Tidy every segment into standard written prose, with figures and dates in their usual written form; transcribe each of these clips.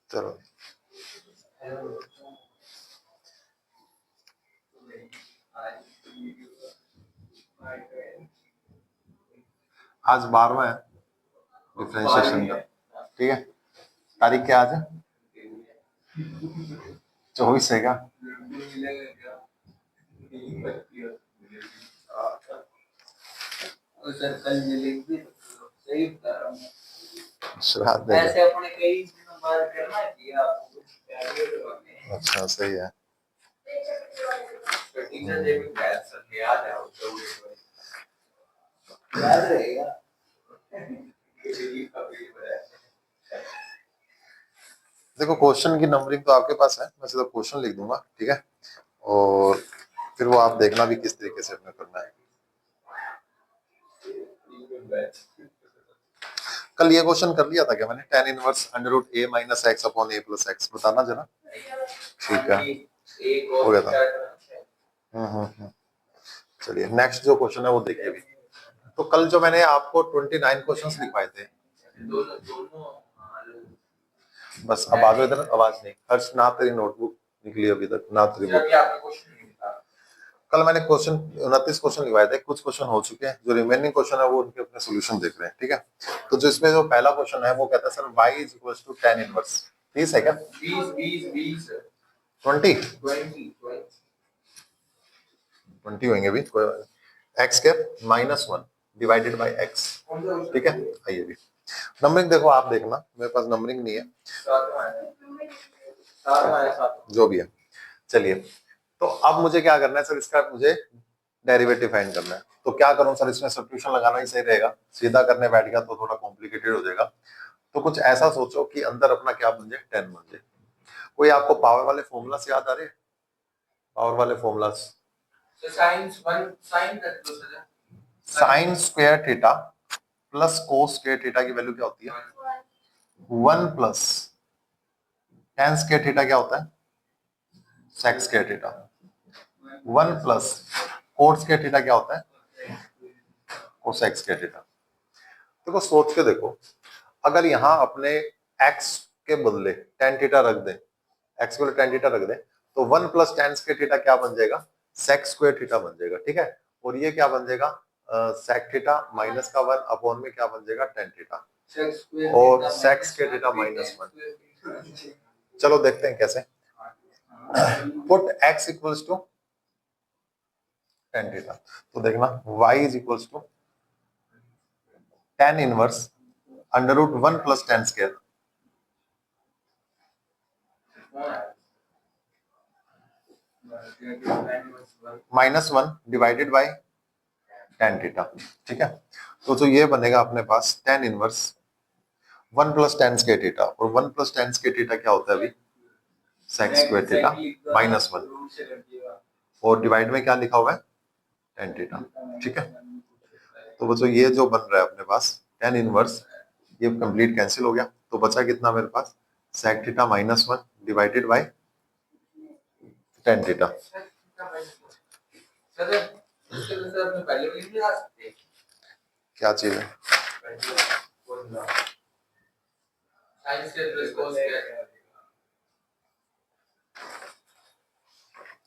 चलो आज 12वां है डिफरेंशिएशन का, ठीक है। तारीख क्या आज है? 24 है क्या? श्राद्ध है क्या? अच्छा सही है। देखो क्वेश्चन की नंबरिंग तो आपके पास है, मैं सीधा क्वेश्चन लिख दूंगा, ठीक है। और फिर वो आप देखना भी किस तरीके से अपने करना है। कल ये क्वेश्चन कर लिया था क्या मैंने? tan inverse under root a minus X upon a plus X, बताना जरा। ठीक है, हो गया था। चलिए नेक्स्ट जो क्वेश्चन है वो देखिए अभी। तो कल जो मैंने आपको 29 क्वेश्चंस लिखवाए थे, बस अब आ जाओ इधर, आवाज नहीं। हर्ष ना तेरी नोटबुक निकली अभी तक, ना तेरी बुक। कल मैंने क्वेश्चन 29 क्वेश्चन लिखवाए थे, कुछ क्वेश्चन हो चुके हैं, जो रिमेनिंग क्वेश्चन है वो उनके अपने सोल्यूशन देख रहे हैं, ठीक है। तो जो इसमें जो पहला क्वेश्चन है वो कहता है sir y is equal to tan inverse 30 है क्या? 20 होंगे भी, X cap minus 1 divided by X, ठीक है। आइए भी नंबरिंग देखो, आप देखना, मेरे पास नंबरिंग नहीं है, जो भी है। चलिए तो अब मुझे क्या करना है सर, इसका मुझे डेरिवेटिव फाइंड करना है। तो क्या करूं सर, इसमें सब्स्टिट्यूशन लगाना ही सही रहेगा, सीधा करने बैठ गया तो थोड़ा कॉम्प्लिकेटेड हो जाएगा। तो कुछ ऐसा सोचो कि अंदर अपना क्या बन जाए, 10 बन जाए। कोई आपको पावर वाले फॉर्मूलास याद आ रहे हैं? पावर वाले formulas, sign square theta plus cos square theta की वैल्यू क्या होती है? 1 प्लस tan स्क्वायर थीटा क्या होता है? sec square theta. 1 plus cot square theta क्या होता है? cosec square theta. देखो सोच के देखो, अगर यहाँ अपने x के बदले tan थीटा रख दें, x के बदले tan थीटा रख दें, तो 1 प्लस tan स्क्वायर थीटा क्या बन जाएगा? sec स्क्वायर थीटा बन जाएगा, ठीक है। और ये क्या बन जाएगा? sec थीटा माइनस का 1 अपॉन में क्या बन जाएगा? tan थीटा, और sec स्क्वायर थीटा माइनस 1। चलो देखते हैं कैसे। Put x equals to tan theta, तो देखना y is equals to tan inverse under root 1 plus tan square minus 1 divided by tan theta, ठीक है। तो जो ये बनेगा अपने पास tan inverse 1 plus tan square theta, और 1 प्लस tan स्क्वायर थीटा क्या होता है अभी? sec स्क्वायर थीटा माइनस 1, और डिवाइड में क्या लिखा हुआ है? tan थीटा, ठीक है। तो बच्चों ये जो बन रहा है अपने पास tan इनवर्स, ये कंप्लीट कैंसिल हो गया, तो बचा कितना मेरे पास? sec theta minus 1 divided by tan theta. क्या चीज है?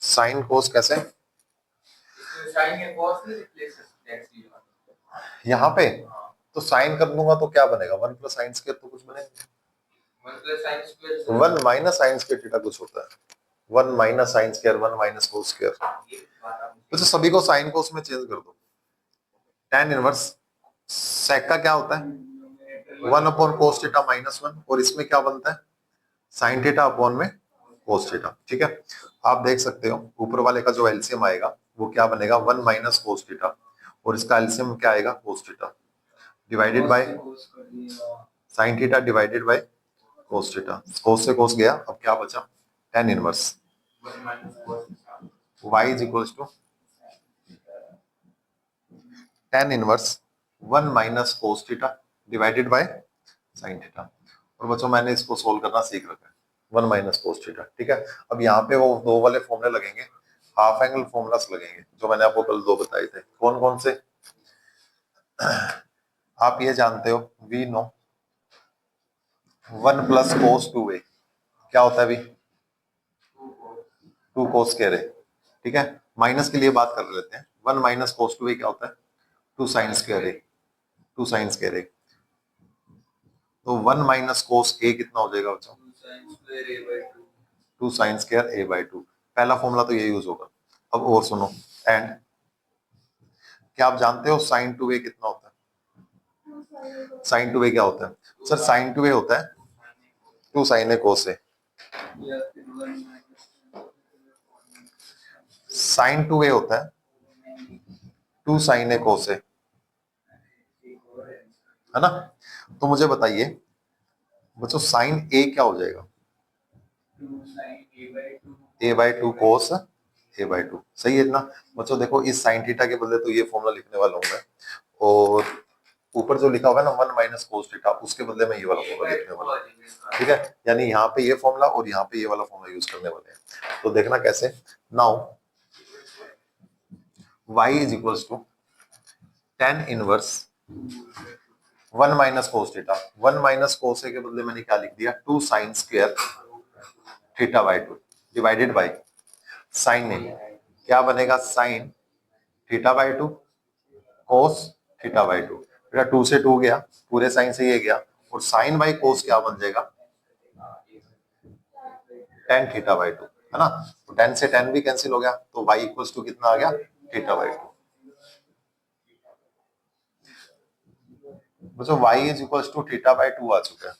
साइन कोस कैसे? यहाँ पे तो साइन कर दूंगा तो क्या बनेगा? 1 प्लस साइन स्क्वायर तो कुछ बनेगा, 1 माइनस साइन स्क्वायर थीटा कुछ होता है, 1 minus sine square, 1 minus cos square. तो सभी को साइन कोस में चेंज कर दो। tan इनवर्स सेक का क्या होता है? 1 अपॉन कोस थीटा माइनस 1, और इसमें क्या बनता है? साइन थीटा अपॉन में कोस थीटा, ठीक है। आप देख सकते हो ऊपर वाले का जो एलसीएम आएगा वो क्या बनेगा? 1 माइनस कोस थीटा, और इसका एलसीएम क्या आएगा? Cos theta divided by sine theta divided by cos theta. Cos से कोस गया, अब क्या बचा? tan inverse y is equals to tan inverse 1 minus cos theta divided by sine theta. और बच्चों मैंने इसको सोल्व करना सीख रखा है, 1 माइनस कोस थीटा, ठीक है। अब यहाँ पे वो दो वाले फॉर्मूले लगेंगे, हाफ एंगल फॉर्मूलास लगेंगे, जो मैंने आपको कल दो बताए थे। कौन कौन से? आप ये जानते हो, we know 1 plus cos 2a क्या होता है अभी? 2 कोस स्क्वायर ए। ठीक है, माइनस के लिए बात कर लेते हैं। 1 माइनस कोस 2a क्या होता है? 2 साइन स्क्वायर ए। 2 साइन स्क्वायर ए। तो 1 माइनस कोस ए कितना हो जाएगा बच्चों? 2 साइन स्क्वायर ए बाई 2। पहला फॉर्मूला तो ये यूज होगा। अब और सुनो, एंड क्या आप जानते हो साइन 2a कितना होता है? साइन 2a क्या होता है? सर साइन 2a होता है 2 साइन ए कोस ए। साइन 2a होता है 2 साइन ए कोस ए, है ना? तो मुझे बताइए बच्चों साइन ए क्या हो जाएगा? ए बाई 2 कोस ए बाई 2। सही है इतना? बच्चों देखो इस साइन थीटा के बदले तो ये फॉर्मूला लिखने वाला हूं मैं, और ऊपर जो लिखा हुआ है ना 1 माइनस कोस थीटा, उसके बदले में ये वाला फॉर्मूला लिखने वाला हूं। ठीक है, यानी यहाँ पे ये फॉर्मूला और यहाँ पे ये वाला फॉर्मूला यूज करने वाले हैं। तो देखना कैसे। Now y is equals to tan inverse 1 minus cos theta. 1 minus cos A के बदले मैंने क्या लिख दिया? 2 sine square theta by 2 divided by sine A. क्या बनेगा? Sine theta by 2 cos theta by 2। बेटा 2 से 2 गया, पूरे साइन से ये गया, और साइन बाई कोस क्या बन जाएगा? tan थीटा बाई 2, है ना? तो tan से tan भी कैंसिल हो गया, तो y इक्वल्स टू कितना आ गया? Theta by 2। बच्चों y is equals to theta by 2 आ चुका है।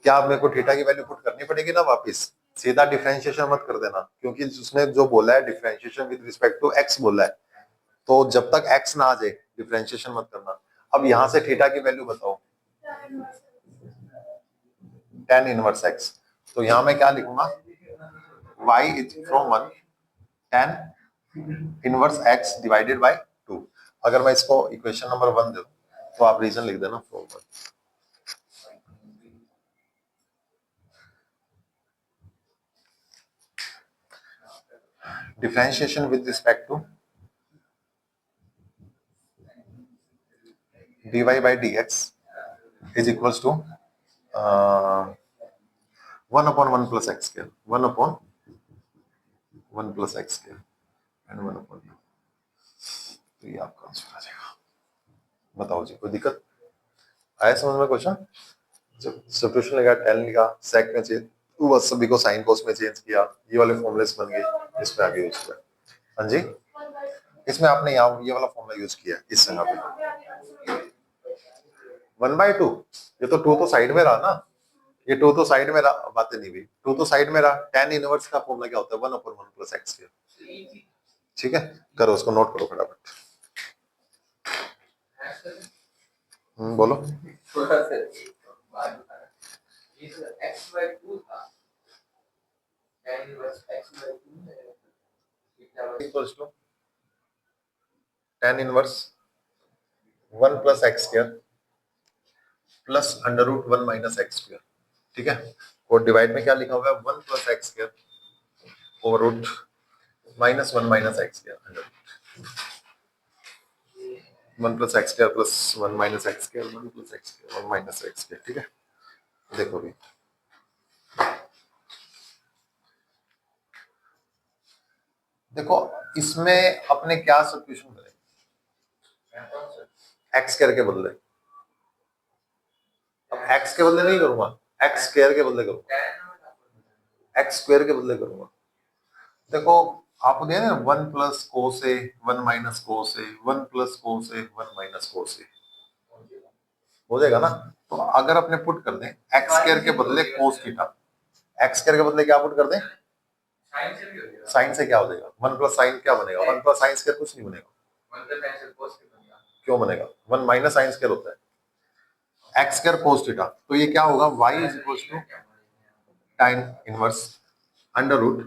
क्या आप मेरे को थीटा की वैल्यू पुट करनी पड़ेगी ना वापस? सीधा डिफरेंशिएशन मत कर देना, क्योंकि उसने जो बोला है differentiation with respect to x बोला है, तो जब तक x ना आ जाए डिफरेंशिएशन मत करना। अब यहां से थीटा की वैल्यू बताओ। tan inverse x। तो यहां मैं क्या लिखूंगा? y is from 1 tan inverse x divided by 2। अगर मैं इसको इक्वेशन नंबर 1 दे दूं तो आप रीजन लिख देना from 1। differentiation with respect to dy by dx is equals to 1 upon 1 plus x square, 1 upon 1 plus x square and 1 upon 2। तो ये आपका आंसर आ जाएगा। बताओ जी, कोई दिक्कत आया समझ में क्वेश्चन? जब सब्स्टिट्यूशन लगा, tan लिखा, sec में चेंज, तो बस सभी को sin cos में चेंज किया, ये वाले फॉर्मूलेस बन गए, इसमें आगे यूज किया। हाँ जी, इसमें आपने यहाँ ये वाला फॉर्मूला यूज किया इस जगह पे 1/2। ये तो 2 तो साइड में रहा ना, ये 2 तो साइड में रहा, बातें नहीं हुई। 2 तो साइड में रहा। tan इनवर्स का फॉर्मूला क्या होता है? 1 upon 1 plus x स्क्वायर। ठीक है, करो उसको, नोट करो फटाफट। बोलो। Equals to tan inverse 1 plus x square plus under root 1 minus x square. ठीक है, और डिवाइड में क्या लिखा हुआ है? 1 plus x square over root minus 1 minus x square under 1 plus x square plus 1 minus x square 1 plus x square 1 minus x square. ठीक है, देखो भी देखो इसमें अपने क्या सब्स्टिट्यूशन करें? एक्स स्क्वायर के बदले, अब एक्स के बदले नहीं करूंगा, एक्स स्क्वायर के बदले करूंगा, एक्स स्क्वायर के बदले करूंगा। देखो आपको दिया ना 1 प्लस कोस ए 1 माइनस कोस ए 1 प्लस कोस ए 1 माइनस कोस ए, हो जाएगा ना? तो अगर अपने पुट कर दें एक्स स्क्वायर के बदले कोस थीटा, एक्स स्क्वायर के बदले क्या पुट कर दें? साइन से क्या हो जाएगा? 1 प्लस साइन क्या बनेगा? 1 प्लस साइन स्क्वायर कुछ नहीं बनेगा। क्यों बनेगा? 1 माइनस साइन स्क्वायर होता है एक्स स्क्वायर कोस थीटा। तो ये क्या होगा? y is equal to tan inverse under root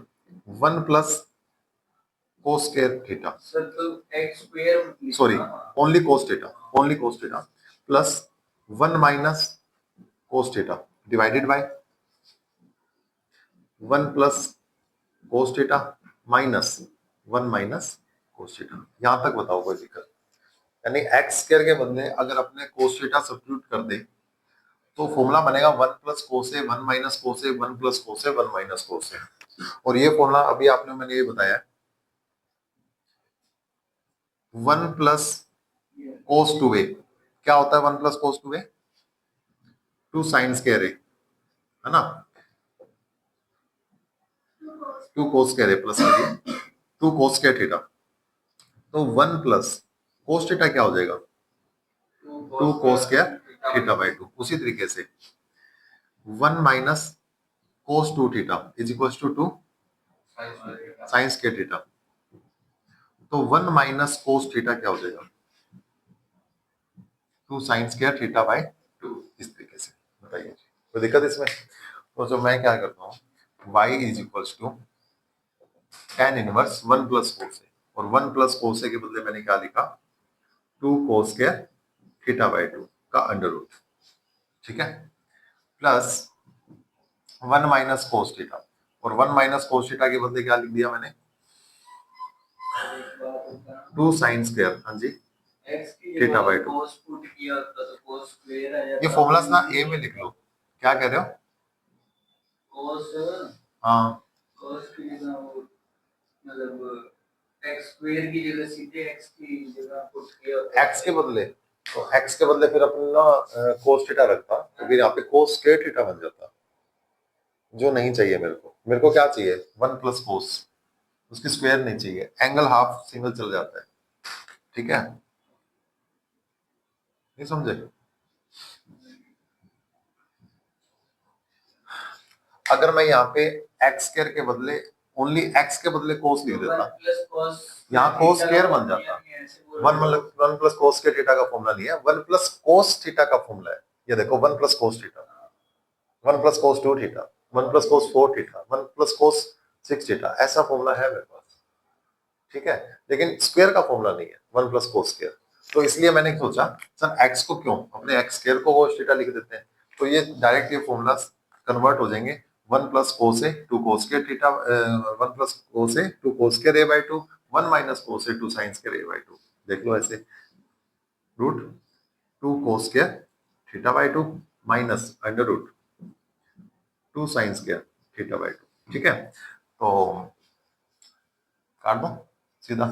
1 plus cos square theta, sorry only cos theta, only cos theta plus 1 minus cos theta divided by 1 plus cos theta minus 1 minus cos theta. यहां तक बताओ कोई दिक्कत? यानी x square के बदले अगर अपने कोस थीटा सब्स्टिट्यूट कर दे तो फॉर्मूला बनेगा 1 + cos A 1 - cos A 1 + cos A 1 - cos A। और ये फॉर्मूला अभी आपने मैंने ये बताया 1 + cos 2A क्या होता है 1 + cos 2A 2 sin²A है ना 2 cos²A प्लस के लिए 2 cos²θ तो 1 + cos θ क्या हो जाएगा 2 cos²θ/2 उसी तरीके से 1 - cos2θ = 2 sin²θ तो 1 - cos θ क्या हो जाएगा 2 sin²θ/2 इस तरीके से बताइए कोई दिक्कत इसमें। तो जो मैं क्या करता हूँ y = tan inverse 1 + cos A और 1 + cos A के बदले मैंने क्या लिखा 2 cos²θ/2 का अंडर रूट ठीक है प्लस 1 - cos θ और 1 - cos θ के बदले क्या लिख दिया मैंने 2 sin²। हाँ जी θ/2 ये फॉर्मूलास ना ए में लिख लो क्या कह रहे हो हाँ एक्स के बदले तो एक्स के बदले फिर अपन ना cos θ रखता तो फिर यहाँ पे cos²θ बन जाता जो नहीं चाहिए मेरे को क्या चाहिए 1 + cos उसकी स्क्वायर नहीं चाहिए एंगल हाफ सिंगल चल जाता है ठीक है नहीं समझे अगर मैं यहाँ पे x² के बदले ओनली x के बदले cos लिख देता यहाँ cos² बन जाता 1 + cos²θ का फॉर्मूला नहीं है 1 + cos θ का फॉर्मूला है ये देखो 1 + cos θ 1 + cos2θ 1 + cos4θ 1 + cos6θ ऐसा फॉर्मूला है मेरे पास ठीक है लेकिन स्क्वायर का फॉर्मूला नहीं है 1 + cos²। तो इसलिए मैंने सोचा सर x को क्यों अपने x² को cos θ लिख देते हैं तो ये डायरेक्ट ये फॉर्मूला कन्वर्ट हो जाएंगे 1 + cos A 2 cos²θ 1 + cos A 2 cos²A/2 1 - cos A 2 sin²A/2 देख लो ऐसे root 2 cos²θ/2 minus under root 2 sin²θ/2 ठीक है तो काट दो सीधा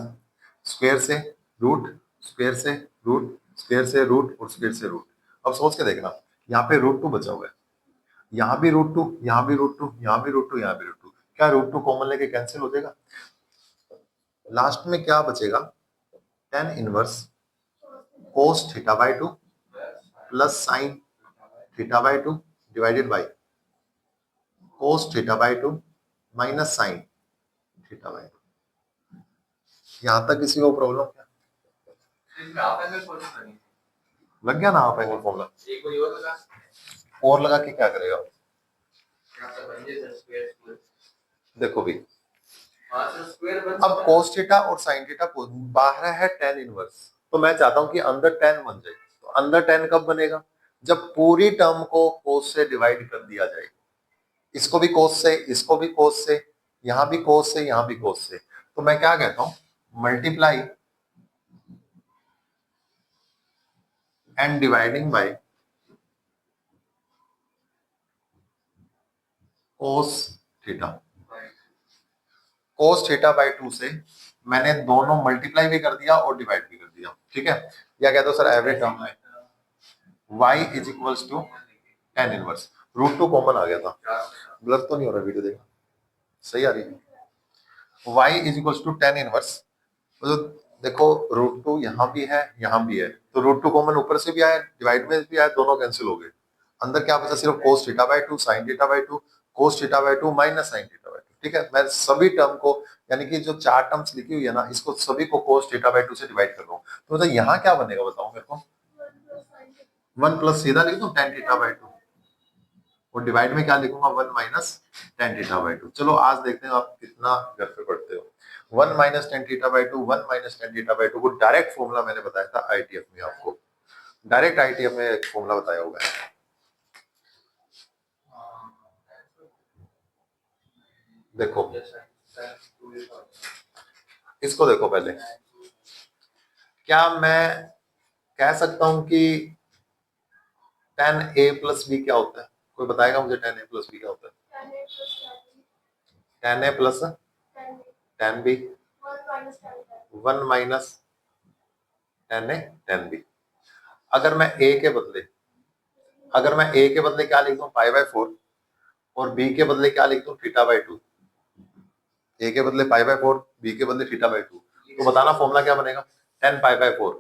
स्क्वायर से रूट स्क्वायर से रूट स्क्वायर से रूट और स्क्वायर से रूट अब सोच के देखना यहाँ पे √2 बचा हुआ है यहाँ भी √2 यहाँ भी √2 यहाँ भी √2 यहाँ भी √2 क्या √2 कॉमन लेके कैंसिल हो जाएगा लास्ट में क्या बचेगा tan inverse cos θ/2 plus sin θ/2 divided by cos θ/2 minus sin θ/2 यहाँ तक किसी को प्रॉब्लम क्या लग गया ना आप एंगल फॉर्मूला और लगा के क्या करेगा देखो भी अब cos θ और sin θ को बाहर है tan इनवर्स तो मैं चाहता हूं कि अंदर tan बन जाए तो अंदर tan कब बनेगा जब पूरी टर्म को cos से डिवाइड कर दिया जाए इसको भी cos से इसको भी cos से यहां भी cos से यहां भी cos से तो मैं क्या कहता हूं multiply and dividing by cos θ cos θ/2 से मैंने दोनों मल्टीप्लाई भी कर दिया और डिवाइड भी कर दिया ठीक है या कहते हो सर एवरेज टर्म में y = tan इनवर्स √2 कॉमन आ गया था ब्लर तो नहीं हो रहा वीडियो देखना सही आ रही है y = tan इनवर्स तो देखो √2 यहाँ भी है यहाँ भी है तो √2 कॉमन ऊपर से भी आया डिवाइड में भी आया दोनों कैंसिल हो गए अंदर क्या बचा सिर्फ cos θ/2 sin θ/2 cos θ/2 minus sin θ/2 ठीक है मैं सभी टर्म को यानी कि जो चार टर्म्स लिखी हुई है ना इसको सभी को cos θ/2 से डिवाइड कर रहा हूँ तो मतलब यहाँ क्या बनेगा बताओ मेरे को 1 प्लस सीधा लिख दूं tan θ/2 और डिवाइड में क्या लिखूंगा 1 माइनस tan θ/2 चलो आज देखते हैं आप कितना घर पे पढ़ते हो 1 माइनस tan θ/2 1 माइनस tan θ/2 को डायरेक्ट फॉर्मूला मैंने बताया था आईटीएफ में आपको डायरेक्ट आईटीएफ में एक फॉर्मूला बताया हुआ है देखो इसको देखो पहले क्या मैं कह सकता हूं कि tan a प्लस बी क्या होता है? कोई बताएगा मुझे tan a प्लस बी क्या होता है? tan a plus tan b 1 minus tan a tan b। अगर मैं a के बदले क्या लिख दूं पाई बाय 4 और b के बदले क्या लिख दूं थीटा बाय 2। a के बदले पाई बाय 4, b के बदले थीटा बाय 2, तो बताना फॉर्मूला क्या बनेगा? tan pi by 4।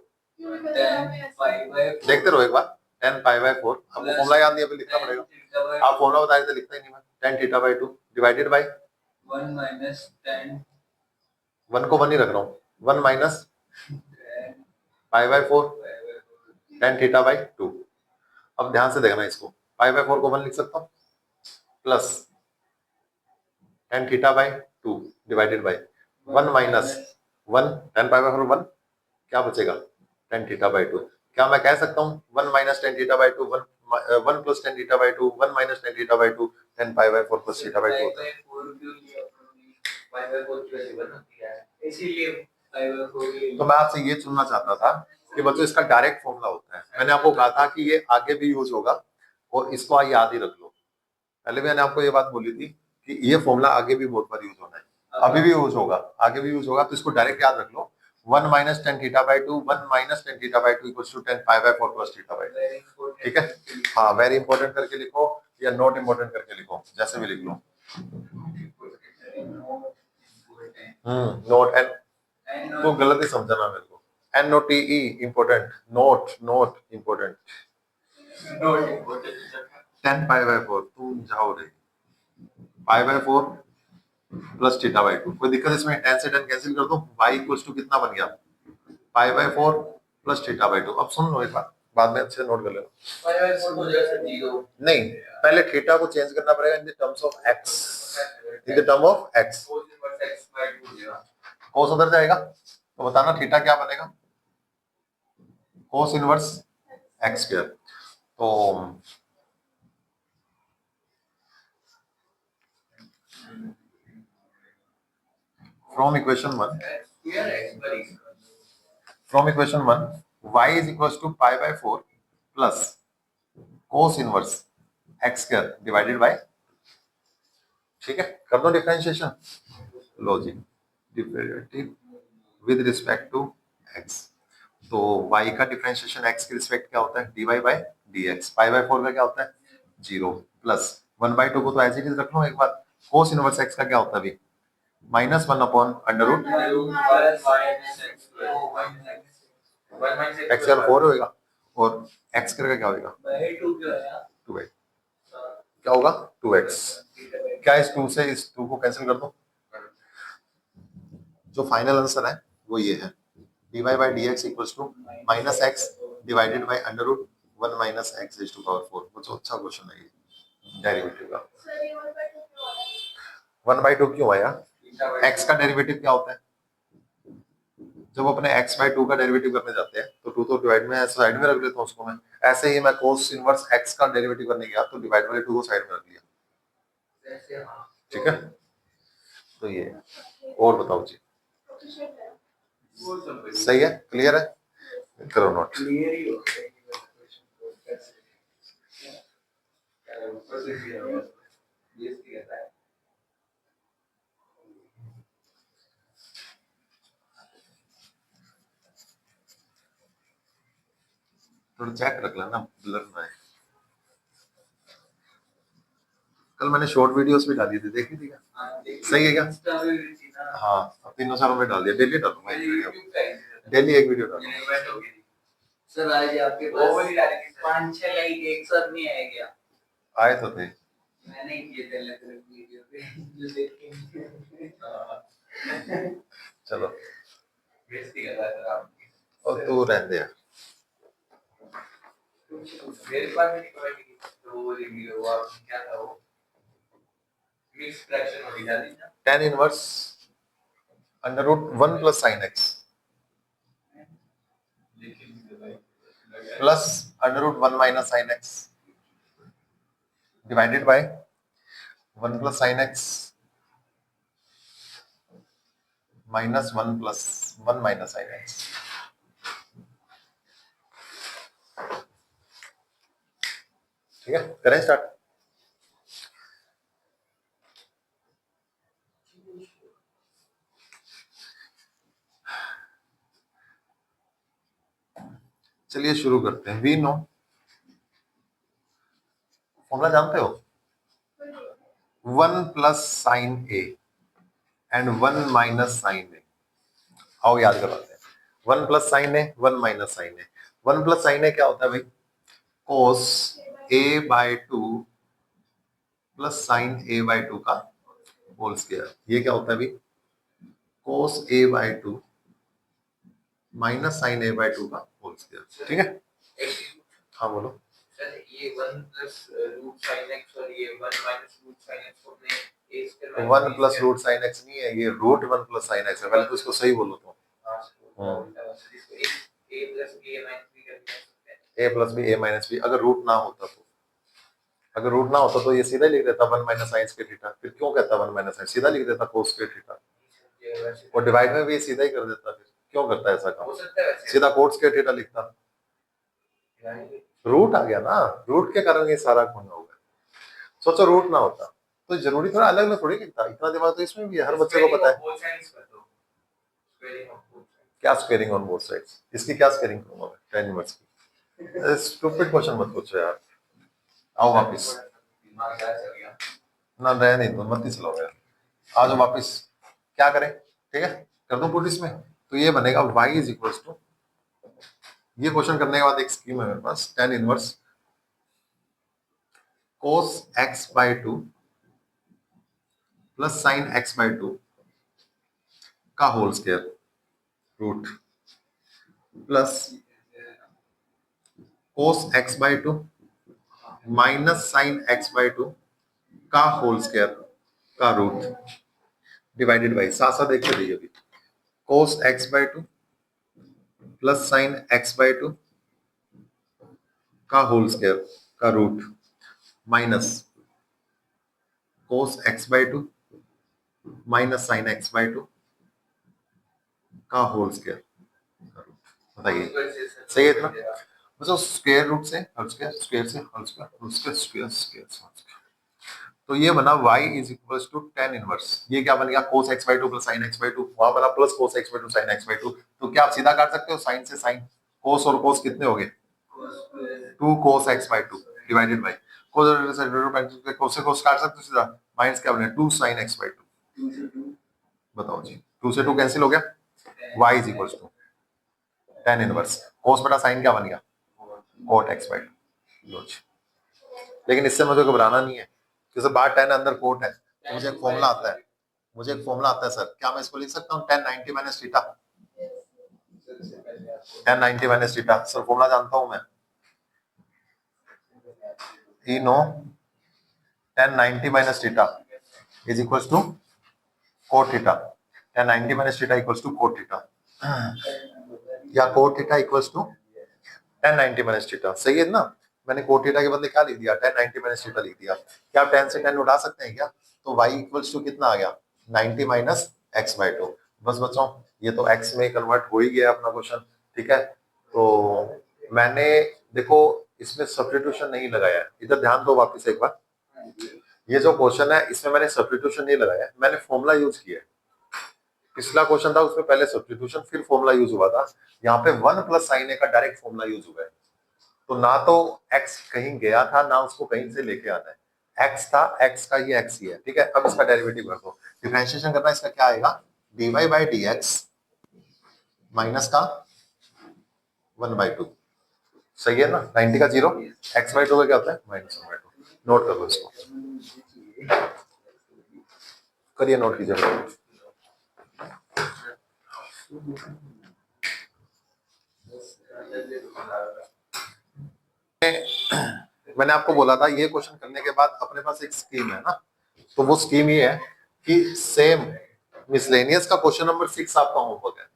देखते रहो एक बार, tan पाई बाय 4। आपको फॉर्मूला याद नहीं है, लिखना पड़ेगा। आप फॉर्मूला बता देते, लिखता ही नहीं मैं। tan theta by 2 divided by 1 minus tan, 1 को 1 ही रख रहा हूं, 1 minus pi by 4 tan theta by 2। अब ध्यान से देखना इसको, पाई बाय 4 को 1 लिख सकता हूं plus tan theta by 2 divided by 1 minus 1 tan pi by 4 1, क्या बचेगा tan थीटा बाय 2। क्या मैं कह सकता हूं 1 minus tan theta by 2 1 plus tan theta by 2 1 minus tan theta by 2 tan pi by 4 plus theta by 2 होता है। तो मैं आपसे ये चुनना चाहता था कि बच्चों इसका डायरेक्ट फॉर्मूला होता है। मैंने आपको कहा था कि ये आगे भी यूज होगा और इसको याद ही रख लो। पहले मैंने आपको ये बात बोली थी कि ये फॉर्मूला आगे भी बहुत बार यूज होना है, अभी भी यूज होगा, आगे भी यूज होगा, तो इसको डायरेक्ट याद रख लो। 1 minus tan theta by 2 1 minus tan theta by 2 equals to tan pi by 4 plus theta by 2। ठीक है, हाँ वेरी इंपॉर्टेंट करके लिखो या नॉट इंपॉर्टेंट करके लिखो, जैसे भी लिख लो। नोट एन तो गलत ही समझना मेरे को, N O T E important, note note important. tan pi by 4 तुम जाओ रे, pi by 4 plus theta by 2। कोई दिक्कत इसमें? tan से tan कैंसिल कर दो, y इक्वल्स टू कितना बन गया पाई बाय 4 प्लस थीटा बाय 2। अब सुन लो एक बार, बाद में अच्छे नोट कर लेना। पाई बाय 4 हो जाएगा 0 नहीं, पहले थीटा को चेंज करना पड़ेगा in the terms of x, in the term of x। cos उधर जाएगा तो बताना थीटा क्या बनेगा, cos इनवर्स x स्क्वायर। तो from equation 1 y is equals to pi by 4 plus cos inverse x square divided by, ठीक है कर दो डिफरेंशिएशन। लो जी, differentiative with respect to x, तो y का डिफरेंशिएशन x के रिस्पेक्ट क्या होता है dy by dx, pi by 4 का क्या होता है 0 प्लस 1 बाय 2 को तो एज इट इज रख लो एक बार। cos इनवर्स x का क्या होता है अभी minus 1 upon under root x का 4 होएगा और x का क्या होएगा 2x, क्या होगा 2x। क्या इस 2 से इस 2 को कैंसिल कर दो, जो फाइनल आंसर है वो ये है dy by dx equals to minus x divided by under root 1 minus x raise to power 4। बहुत अच्छा क्वेश्चन है ये डेरिवेटिव का। 1 by 2 क्यों आया, x का डेरिवेटिव क्या होता है, जब अपने x by 2 का डेरिवेटिव करने जाते हैं तो 2 तो डिवाइड में साइड में रख लेता हूं उसको मैं। ऐसे ही मैं cos इनवर्स x का डेरिवेटिव करने गया तो डिवाइड वाले 2 को साइड में रख लिया, ठीक है। तो ये और बताओ जी, सही है, क्लियर है, करो नोट। थोड़ा चेक रख लेना ब्लर ना है। कल मैंने शॉर्ट वीडियोस भी डाली थी, देखी थी क्या? सही है क्या? हाँ, अब 300 सालों में डाल दिया, डेली डालूंगा डेली एक वीडियो डालूंगा। सर आज आपके पास 5-6 लाइक एक साथ नहीं आए क्या? आए तो थे, मैंने किए थे वीडियो पे जो देखे। चलो बेइज्जती कर रहा है सर आपकी, और तू रहने दे। मेरे पास नहीं पड़ा कि तो वो वीडियो आप क्या था वो मिक्स फ्रैक्शन होगी डाली ना, tan inverse under root 1 plus sin x plus under root 1 minus sin x divided by 1 plus sin x minus 1 plus 1 minus sin x। ठीक है, करें स्टार्ट। चलिए शुरू करते हैं। वी नो, फॉर्मूला जानते हो, 1 plus sine A and 1 minus sine A. आओ याद करवाते हैं। 1 plus sine A, 1 minus sine A. 1 plus sine A क्या होता है भाई? Cos A by 2 plus sine A by 2 का होल स्क्वायर। ये क्या होता है भाई? Cos A by 2 minus sine A by 2 का होल स्क्वायर। ठीक है, हाँ बोलो। सर ये 1 प्लस रूट साइन एक्स और ये 1 माइनस रूट साइन एक्स को अपने A square 1 plus root sine X नहीं है, ये रूट 1 प्लस साइन एक्स है। पहले तो इसको सही बोलो तो। ए प्लस बी ए माइनस बी करके सकते हैं। ए प्लस बी ए माइनस बी, अगर रूट ना होता तो, अगर रूट ना होता तो ये सीधा लिख देता 1 माइनस साइन स्क्वायर थीटा। फिर क्यों कहता 1 माइनस साइन? सीधा लिख देता कोस स्क्वायर थीटा। और डिवाइड में भी सीधा ही कर देता। फिर क्यों करता है ऐसा काम? हो सकता है वैसे सीधा कोट स्क्वायर थीटा लिखता। रूट आ गया ना, रूट के कारण ये सारा खून हो गया। सोचो रूट ना होता तो जरूरी थोड़ा अलग अलग थोड़ी लिखता। इतना दिमाग तो इसमें भी है, हर बच्चे को पता है। क्या स्क्वेयरिंग ऑन बोथ साइड्स? इसकी क्या स्क्वेयरिंग करूंगा मैं? tan इनवर्स की। स्टूपिड क्वेश्चन मत पूछो यार। आओ वापस ना, रह नहीं तो मत ही चलाओ यार। आ जाओ वापस। क्या करें? ठीक है, कर दूं पुट इसमें। तो ये बनेगा y इज इक्वल टू, ये क्वेश्चन करने के बाद एक स्कीम है मेरे पास, tan inverse cos x by 2 plus sine x by 2 का whole square root plus cos x by 2 minus sine x by 2 का होल स्क्वायर का रूट डिवाइडेड बाई, साथ साथ देखते रहिए अभी, cos x by 2 plus sine x by 2 का whole square का root minus cos x by 2 minus sine x by 2 का होल स्क्वायर का रूट। बताइए सही है इतना? मतलब स्क्वायर रूट से होल स्क्वायर, स्क्वायर से whole square, whole square, square, square. तो ये बना y is equal to tan inverse. ये क्या बन गया? cos x by 2 plus sin x by 2। वहां बना plus cos x by 2 sin x by 2। तो क्या आप सीधा काट सकते हो sin से sin? cos और cos कितने हो गए? 2 cos x by 2 divided by cos से cos काट सकते हो सीधा। माइनस क्या बने? 2 sin x बाय 2। बताओ जी, 2 से 2 कैंसिल हो गया। y is equal to tan inverse cos बटा sin क्या बन गया? cot x by 2। लेकिन इससे मुझे घबराना नहीं है, क्योंकि बाहर tan अंदर कोट है। मुझे एक फॉर्मूला आता है, मुझे एक फॉर्मूला आता है सर। क्या मैं इसको लिख सकता हूँ tan 90 minus theta? tan 90 minus theta sir formula जानता हूँ मैं। I know tan 90 minus theta is equals to cot theta. tan 90 minus theta equals to cot theta, या cot theta equals to tan 90 minus theta. सही है ना? मैंने cot theta के बदले क्या लिख दिया? tan 90 माइनस थीटा लिख दिया। क्या आप tan से tan उठा सकते हैं क्या? तो y इक्वल्स टू कितना आ गया? 90 माइनस x बाय 2। बस बच्चों, ये तो x में कन्वर्ट हो ही गया अपना क्वेश्चन। ठीक है, तो मैंने देखो इसमें सब्स्टिट्यूशन नहीं लगाया। इधर ध्यान दो वापस एक बार। ये जो क्वेश्चन है इसमें मैंने सब्स्टिट्यूशन नहीं लगाया, मैंने फॉर्मूला यूज किया है। पिछला क्वेश्चन था उसमें पहले सब्स्टिट्यूशन फिर फॉर्मूला यूज हुआ था। यहाँ पे 1 प्लस साइन ए का डायरेक्ट फॉर्मूला यूज हुआ है। तो ना तो x कहीं गया था, ना उसको कहीं से लेके आना है। x था, x का ये x ही है। ठीक है, अब इसका डेरिवेटिव कर दो। डिफरेंशिएशन करना, इसका क्या आएगा? dy by D x minus का 1 बाई 2। सही है ना? 90 का 0, x बाई 2 का क्या होता है? Minus 1 by 2। नोट कर लो इसको, करिए नोट कीजिए। मैंने आपको बोला था ये क्वेश्चन करने के बाद अपने पास एक स्कीम है ना, तो वो स्कीम ये है कि सेम मिसलेनियस का क्वेश्चन नंबर 6 आपका होमवर्क है।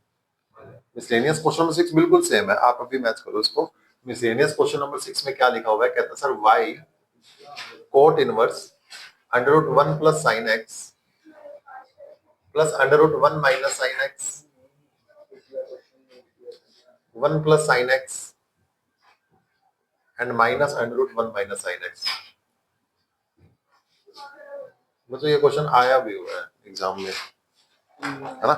मिसलेनियस क्वेश्चन नंबर 6 बिल्कुल सेम है, आप अभी मैच करो इसको। मिसलेनियस क्वेश्चन नंबर 6 में क्या लिखा हुआ है? कहता है sir y cot inverse under root 1 plus sine x plus under root 1 minus sine x 1 plus sine x and minus under root 1 minus sine x. मतलब ये क्वेश्चन आया भी हुआ है एग्जाम में, है ना।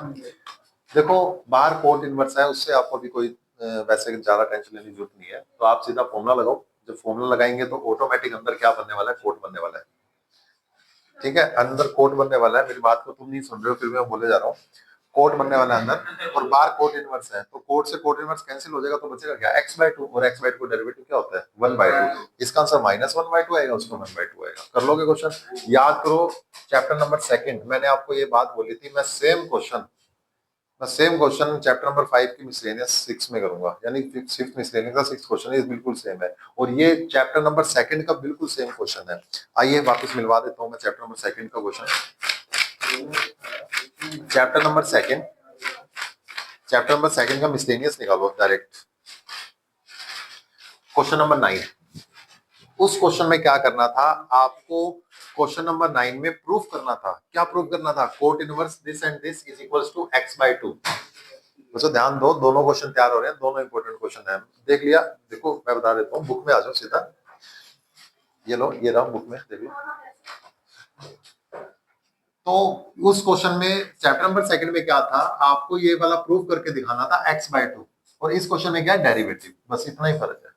देखो बाहर कोट इनवर्स है, उससे आपको भी कोई वैसे ज्यादा टेंशन लेने की जरूरत नहीं है। तो आप सीधा फॉर्मूला लगाओ, जब फॉर्मूला लगाएंगे तो ऑटोमेटिक अंदर क्या बनने वाला है, कोट बनने वाला है। ठीक है, अंदर कोट बनने वाला है। मेरी बात को तुम नहीं सुन रहे हो, फिर मैं बोले जा रहा हूँ। कोट बनने वाला है अंदर, और बाहर कोट इनवर्स है, तो कोट से कोट इनवर्स कैंसिल हो जाएगा, तो बचेगा क्या, x/2। और x/2 डेरिवेटिव क्या होता है, 1/2। इसका आंसर -1/2 आएगा, उसका 1/2 आएगा। कर लोगे क्वेश्चन, याद करो। चैप्टर नंबर 2 मैंने आपको ये बात बोली थी, मैं सेम क्वेश्चन चैप्टर नंबर 5 की मिसलेनियस 6 में करूंगा, यानी 5th मिसलेनियस का 6th क्वेश्चन है, बिल्कुल सेम है। और ये चैप्टर नंबर 2 का बिल्कुल सेम क्वेश्चन है। आइए वापस मिलवा देता हूं मैं चैप्टर नंबर 2 का क्वेश्चन। चैप्टर नंबर 2 का मिसलेनियस निकालो डायरेक्ट। Question number 9। उस क्वेश्चन में क्या करना था आपको, क्वेश्चन नंबर 9 में प्रूफ करना था। क्या प्रूफ करना था, cot inverse this and this is equals to x/2। तो ध्यान दो, दोनों क्वेश्चन तैयार हो रहे हैं, दोनों इंपॉर्टेंट क्वेश्चन है। देख लिया, देखो मैं बता देता हूँ, बुक में आ जाओ सीधा। ये लो, ये रहा बुक में, देख लो। तो उस क्वेश्चन में चैप्टर नंबर 2 में क्या था, आपको ये वाला प्रूफ करके दिखाना था x/2। और इस क्वेश्चन में क्या है, डेरिवेटिव। बस इतना ही फर्क है,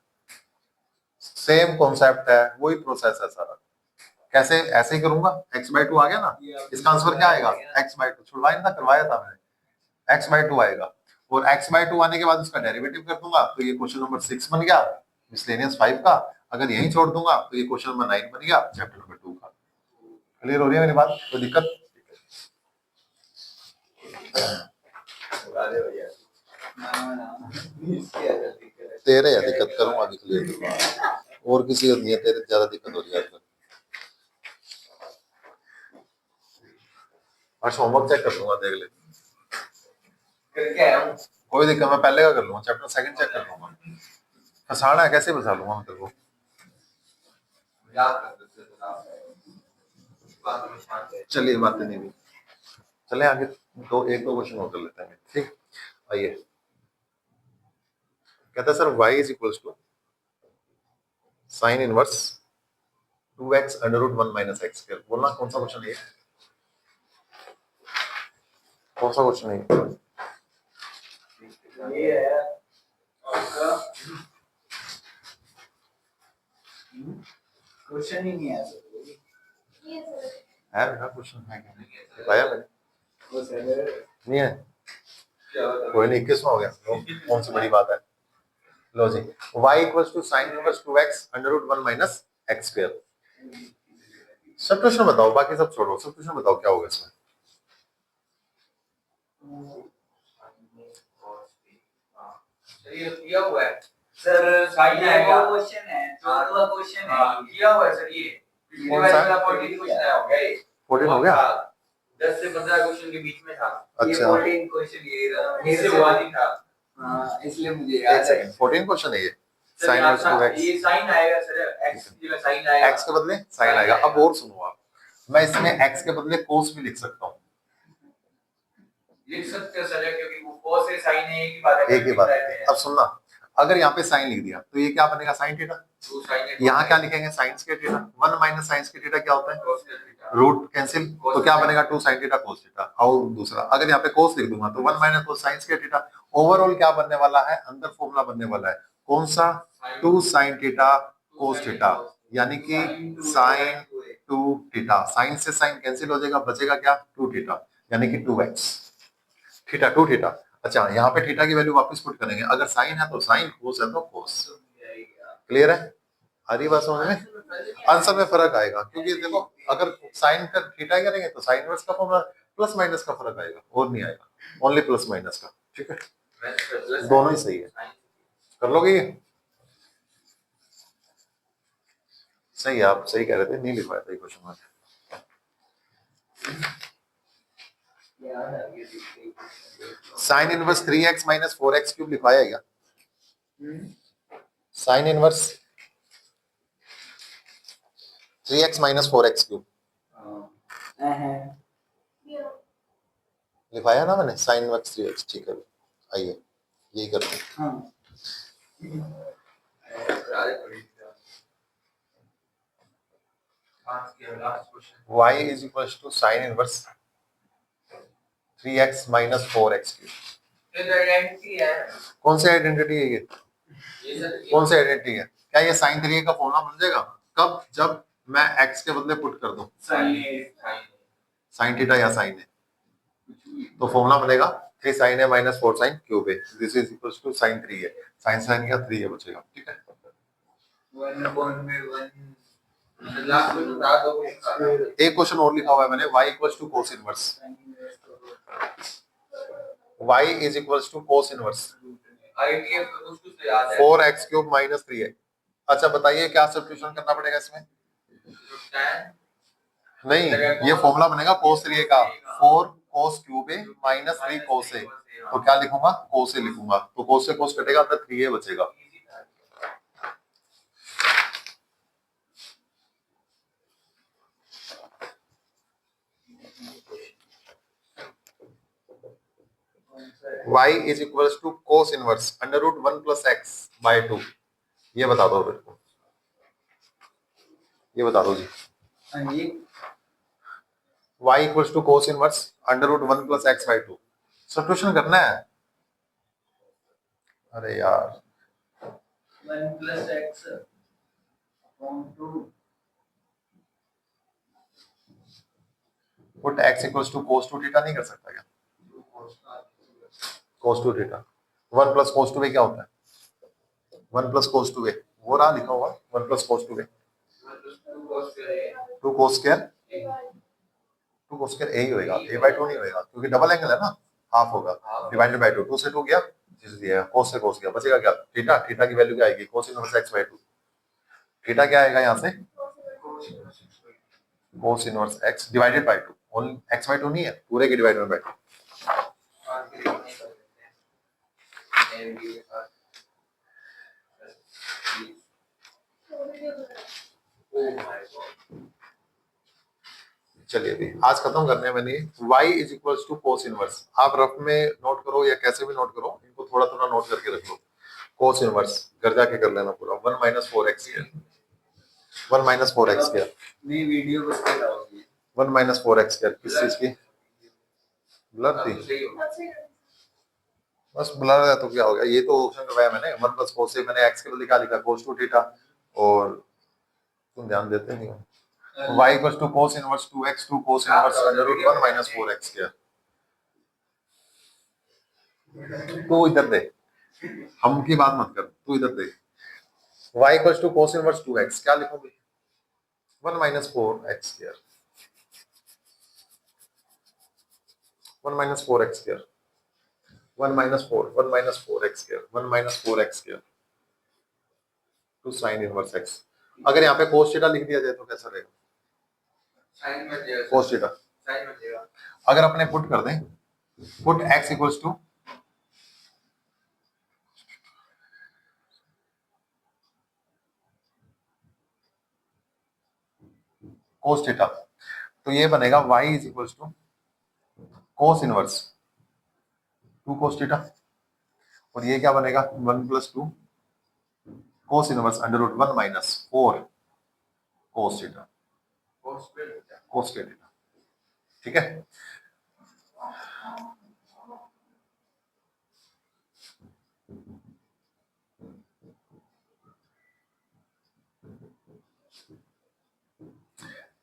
सेम कॉन्सेप्ट है, वही प्रोसेस है सारा। कैसे, ऐसे ही करूंगा, x/2 आ गया ना, इसका आंसर क्या आएगा, x/2। छुड़वाया था, करवाया था मैंने, x/2 आएगा। और x/2 आने के बाद उसका डेरिवेटिव कर दूंगा, तो ये क्वेश्चन नंबर 6 बन गया मिसलेनियस 5 का। अगर यही छोड़ दूंगा तो ये क्वेश्चन नंबर 9 बन गया चैप्टर नंबर 2 का। क्लियर हो रही है मेरी बात, कोई दिक्कत? तेरे या दिक्कत करूंगा अभी, क्लियर और किसी को नहीं है, तेरे ज्यादा दिक्कत हो रही है। आज होमवर्क चेक कर लूंगा, देख ले कोई दिक्कत, मैं पहले का कर लूंगा, चैप्टर 2 चेक कर लूंगा। फंसाना है, कैसे फंसा लूंगा मैं तेरे को। चलिए बातें नहीं हुई, चले आगे। एक दो क्वेश्चन और कर लेते हैं, ठीक। आइए, कहता है sir y is equals to sine inverse 2x under root 1 minus x square. बोलना कौन सा क्वेश्चन है ये, कौन सा क्वेश्चन है ये है आपका क्वेश्चन ही नहीं है बेटा, क्वेश्चन है क्या, बताया मैंने नहीं है, कोई नहीं, 21वां हो गया, कौन सी बड़ी बात है। लो जी, y equals to sine inverse 2x under root 1 minus x square. Substitution बताओ, बाकी सब छोड़ो, सब्स्टिट्यूशन बताओ क्या होगा इसमें। ये किया हुआ है सर, साइन आएगा क्वेश्चन है, चौथा क्वेश्चन है किया हुआ है सर। ये पिछली बार वाला 14 क्वेश्चन आया हो गया, ये 14 हो गया, 10 से 15 क्वेश्चन के बीच में था। अच्छा, ये 14 क्वेश्चन ये रहा, इससे हुआ नहीं था। हां, इसलिए मुझे याद है 14 क्वेश्चन है ये। साइन इनवर्स 2x, ये साइन आएगा सर, x की जगह साइन आएगा, x के बदले साइन आएगा। अब और सुनो आप, मैं इसमें x के बदले cos भी लिख सकता हूँ, लिख सकते हो सर, क्योंकि वो cos से sin है, एक ही बात है, एक ही बात है। अब सुनना, अगर यहाँ पे साइन लिख दिया तो ये क्या बनेगा, साइन थीटा। यहाँ क्या लिखेंगे, sign square theta. 1 minus sign square theta क्या होता है, रूट कैंसिल, तो क्या बनेगा 2 sin थीटा cos थीटा। और दूसरा, अगर यहाँ पे cos लिख दूंगा तो 1 minus cos sin square theta. Overall क्या बनने वाला है, अंदर फॉर्मूला बनने वाला है कौन सा, 2 sin थीटा cos थीटा, यानी कि sin 2 थीटा। साइन से साइन कैंसिल हो जाएगा, बचेगा क्या, 2 थीटा, यानी कि 2x थीटा 2 थीटा। अच्छा, यहाँ पे थीटा की वैल्यू वापस पुट करेंगे, अगर साइन है तो साइन, कोस है तो कोस। क्लियर है, आ रही बात समझ में। आंसर में फर्क आएगा, क्योंकि देखो अगर साइन का थीटा करेंगे तो साइन इनवर्स का फॉर्मूला प्लस माइनस का फर्क आएगा, और नहीं आएगा, ओनली प्लस माइनस का। ठीक है, दोनों ही सही है, कर लोगे ये। सही है, आप सही कह रहे थे, नहीं लिखवाया था ये क्वेश्चन में। Sign inverse 3x minus 4x cube लिखवाया है क्या, sign inverse 3x minus 4x cube लिखवाया ना मैंने, साइन इनवर्स 3x। ठीक है, आइए यही करते हैं। Last question y is equal to sine inverse 3x minus 4x cube. ये तो आइडेंटिटी है। कौन सी आइडेंटिटी है ये? कौन सी आइडेंटिटी है? क्या ये साइन 3a का फॉर्मूला बन जाएगा? कब? जब मैं x के बदले पुट कर दूं साइन थीटा या साइन ए, तो फॉर्मूला बनेगा 3 sin a minus 4 sin cube A. This is equal to sine 3a। Sine sine का 3a बचेगा। ठीक है, 1/1 लास्ट में बता दो। एक क्वेश्चन और लिखा हुआ है मैंने, y equals to cos inverse. y is equals to cos inverse ITF का कुछ तो याद है। 4x cube minus 3a। अच्छा बताइए क्या सब्स्टिट्यूशन करना पड़ेगा इसमें? नहीं, ये फॉर्मूला बनेगा cos 3a का, 4 cos cube a minus 3 cos a। तो क्या लिखूंगा? cos a लिखूंगा, तो cos से cos कटेगा, अंदर 3a बचेगा। y is equals to cos inverse under root 1 plus x by 2। ये बता दो मेरे को, ये बता दो जी। y equals to cos inverse under root 1 plus x by 2। Substitution करना है। अरे यार 1 plus x upon 2 put x equals to cos 2 theta नहीं कर सकता क्या? cos 2 theta 1 plus cos 2a क्या होता है? 1 प्लस cos 2a वो रहा लिखा हुआ 1 plus cos 2a 2 cos square 2 cos square a ही होएगा, a बाय 2 नहीं होएगा क्योंकि डबल एंगल है ना, हाफ होगा डिवाइडेड बाय 2। 2 से 2 गया, चीज दिया है, cos से cos गया, बचेगा क्या? थीटा। थीटा की वैल्यू क्या आएगी? cos inverse x by 2। Theta क्या आएगा यहाँ से? cos inverse x divided by 2। Only x by 2 नहीं है, पूरे के डिवाइडेड बाय 2। चलिए अभी आज खत्म करने हैं मैंने y is equals to cos inverse. आप रफ में नोट करो या कैसे भी नोट करो, इनको थोड़ा थोड़ा नोट करके रख लो। cos इनवर्स घर जाके कर लेना पूरा 1 minus 4x square 1 minus 4x square नहीं वीडियो को लगाओगे 1 माइनस 4x स्क्वायर किस चीज की? ब्लर थी, बस ब्लर है तो क्या हो गया? ये तो ऑप्शन करवाया मैंने 1 प्लस cos से मैंने x के बदले क्या लिखा? cos 2 theta. और तुम ध्यान देते नहीं हो। y equals to cos inverse 2x 2 cos inverse under root 1 minus 4x square. तू इधर दे, हम की बात मत कर, तू इधर दे। y equals to cos inverse 2x क्या लिखोगे? 1 minus 4x square 1 minus 4x square 1 minus 4x square 1 minus 4x square two sine inverse x। अगर यहाँ पे cos थीटा लिख दिया जाए तो कैसा रहेगा? साइन में देगा cos थीटा साइन में देगा। अगर अपने पुट कर दें, put x equals to cos theta, तो ये बनेगा y is equals to cos inverse 2 cos theta, और ये क्या बनेगा? 1 plus 2 cos inverse under root 1 minus 4 cos theta cos square theta. ठीक है,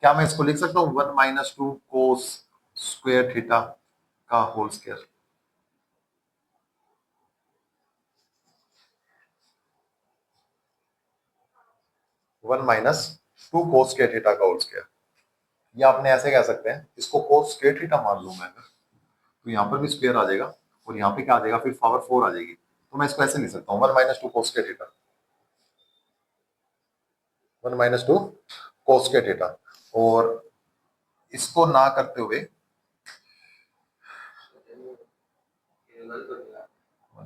क्या मैं इसको लिख सकता हूँ 1 माइनस 2 cos स्क्वायर थीटा का whole square? One minus 2 cos square theta का होल स्क्वायर, या आपने ऐसे कह सकते हैं इसको cos स्क्वायर थीटा मान लूं मैं अगर, तो यहाँ पर भी स्क्वायर आ जाएगा और यहाँ पे क्या आ जाएगा? फिर पावर 4 आ जाएगी, तो मैं इसको ऐसे लिख सकता हूँ 1 minus 2 cos square theta 1 minus 2 cos square theta. और इसको ना करते हुए 1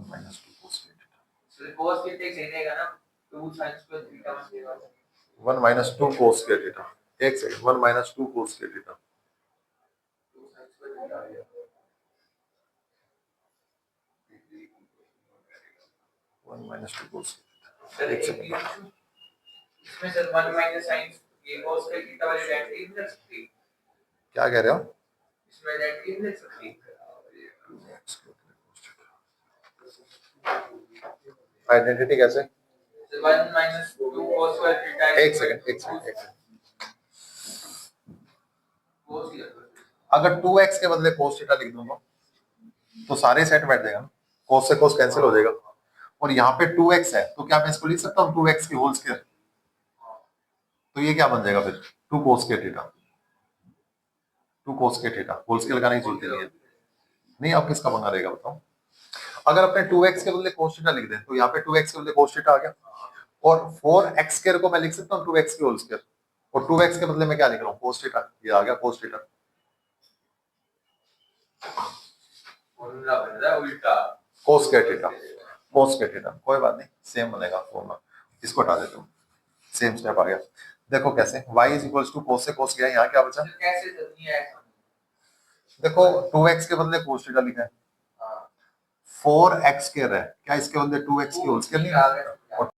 minus 2 cos square theta cos के टेक सही रहेगा ना 2 sin स्क्वायर थीटा बन जाएगा 1 माइनस 2 cos स्क्वायर थीटा। एक second, 1 minus 2 cos square theta 2 sin square theta आ गया 1 माइनस 2 cos सर एक एक सेकंड। इसमें सर 1 माइनस sin ये cos square थीटा वाली डायरेक्टली नहीं लिख सकती, क्या कह रहे हो? इसमें डायरेक्टली नहीं लिख सकती। आइडेंटिटी कैसे? 1 minus 2 cos square theta एक सेकंड। cos theta. अगर 2x के बदले cos थीटा लिख दूंगा तो सारे सेट बैठ जाएगा ना, cos से cos कैंसिल हो जाएगा, और यहाँ पे 2x है तो क्या मैं इसको लिख सकता हूँ 2x की होल स्क्वायर? तो ये क्या बन जाएगा फिर? 2 cos के थीटा, 2 cos के थीटा, होल स्क्वायर लगाने की जरूरत नहीं है। नहीं, अब किसका बना रहेगा बताओ? अगर अपने 2x के बदले cos थीटा लिख दें तो यहाँ पे 2x के बदले cos थीटा आ गया, और 4x स्क्वायर को मैं लिख सकता हूँ 2x की होल स्क्वायर, और 2x के बदले में क्या लिख रहा हूँ? cos थीटा, ये आ गया cos थीटा। फॉर्मूला बन रहा है उल्टा, cos के थीटा, cos के थीटा, कोई बात नहीं, सेम बनेगा फॉर्मूला, इसको हटा देते हो, सेम स्टेप आ गया। देखो कैसे, y is equals to cos से cos गया, यहाँ क्या बचा? कैसे जल्दी है? देखो 2x के बदले cos थीटा लिखा है, हां 4x स्क्वायर है, क्या इसके बदले 2x की होल स्क्वायर नहीं आ है? गया। और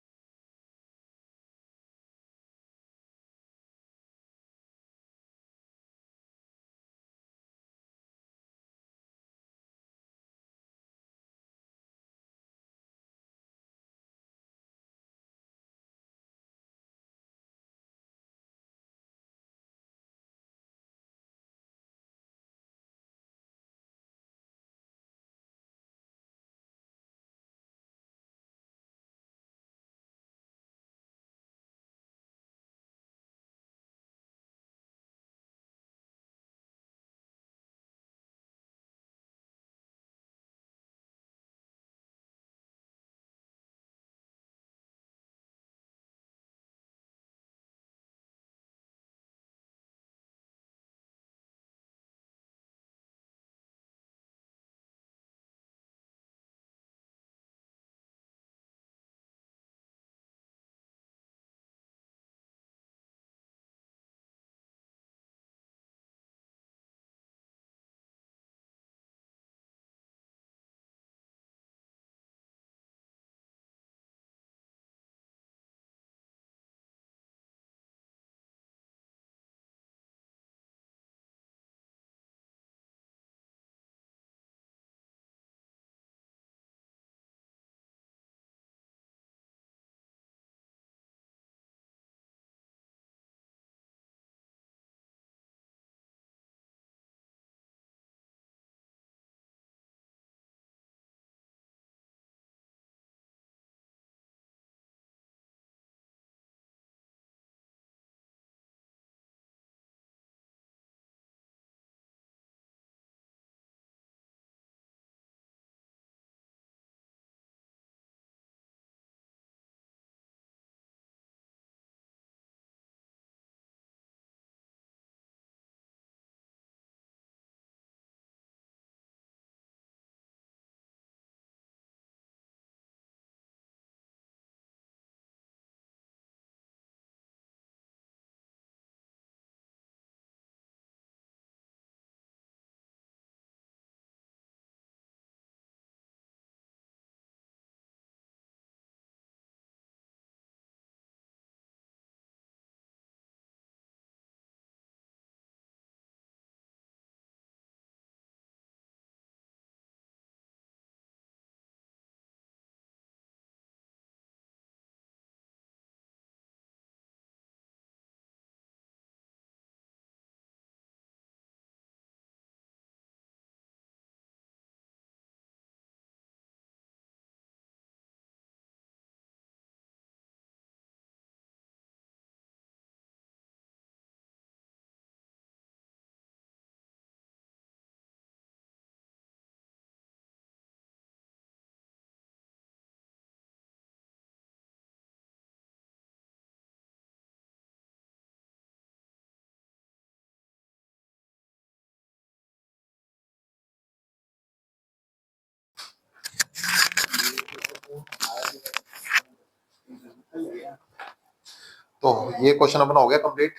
तो ये क्वेश्चन अपना हो गया कंप्लीट।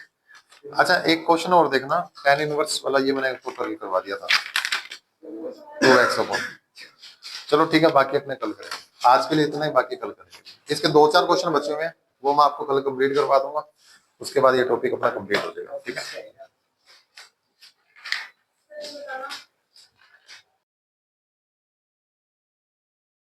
अच्छा, एक क्वेश्चन और देखना, tan इनवर्स वाला, ये मैंने टोटल करवा दिया था 2x अपॉन। चलो ठीक है, बाकी अपने कल करेंगे, आज के लिए इतना ही, बाकी कल करेंगे। इसके 2-4 क्वेश्चन बचे हुए हैं, वो मैं आपको कल कंप्लीट करवा दूंगा। उसके बाद ये टॉपिक अपना कंप्लीट हो जाएगा, ठीक है।